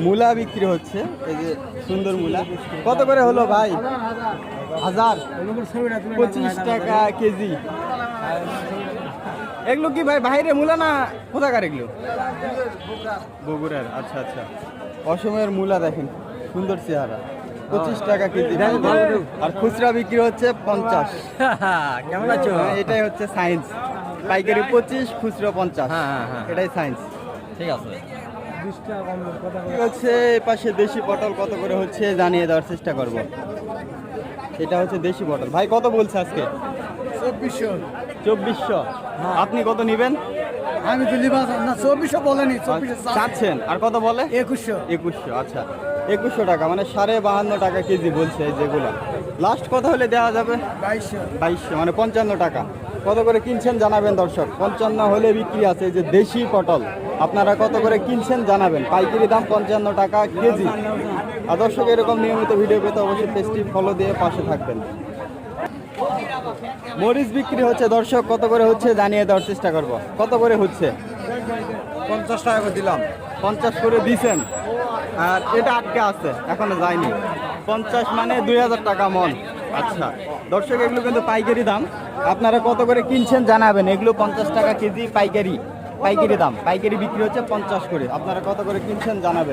মূলা বিক্রি হচ্ছে, এই যে সুন্দর মূলা। কত করে হলো ভাই? 1000, 25 টাকা কেজি। এগুলো কি ভাই বাইরে মূলা না কোথাকার এগুলো? বগুড়ার। আচ্ছা আচ্ছা। অসমের মূলা দেখেন, সুন্দর চেহারা, 25 টাকা কেজি। আর খুচরা বিক্রি হচ্ছে 50। কেমন আছো? এটাই হচ্ছে সায়েন্স। পাইকারি 25, খুচরা 50। এটাই সায়েন্স। ঠিক আছে। হচ্ছে পাশে দেশি পটল কত করে হচ্ছে জানিয়ে দেওয়ার চেষ্টা করব। এটা হচ্ছে দেশি পটল। ভাই কত বলছে আজকে? 2400। আপনি কত নেবেন? আমি তো লিবাস না 2400 বলেনি, 2400 চাচ্ছেন। আর কত বলে? 2100। 2100। আচ্ছা, 2100 টাকা, মানে 52.5 টাকা কেজি বলছে এই যেগুলো। লাস্ট কত হলে দেওয়া যাবে? 2200, মানে 55 টাকা। কত করে কিনছেন জানাবেন দর্শক। 55 হলে বিক্রি আছে এই যে দেশি পটল। আপনারা কত করে কিনছেন জানাবেন। পাইকারি দাম 55 টাকা কেজি। আর দর্শক এরকম নিয়মিত ভিডিও পেতে অবশ্যই পেজটি ফলো দিয়ে পাশে থাকবেন। মরিচ বিক্রি হচ্ছে দর্শক, কত করে হচ্ছে জানিয়ে দেওয়ার চেষ্টা করব। কত করে হচ্ছে? 50 টাকা করে দিলাম। 50 করে দিছেন, আর এটা আটকে আছে, এখনো যায়নি। 50 মানে 2000 টাকা মন। আচ্ছা দর্শক, এগুলো কিন্তু পাইকারি দাম। আপনারা কত করে কিনছেন জানাবেন। এগুলো 50 টাকা কেজি পাইকারি, পাইকারি দাম। পাইকারি বিক্রি হচ্ছে 50 করে। আপনারা কত করে কিনছেন জানাবেন।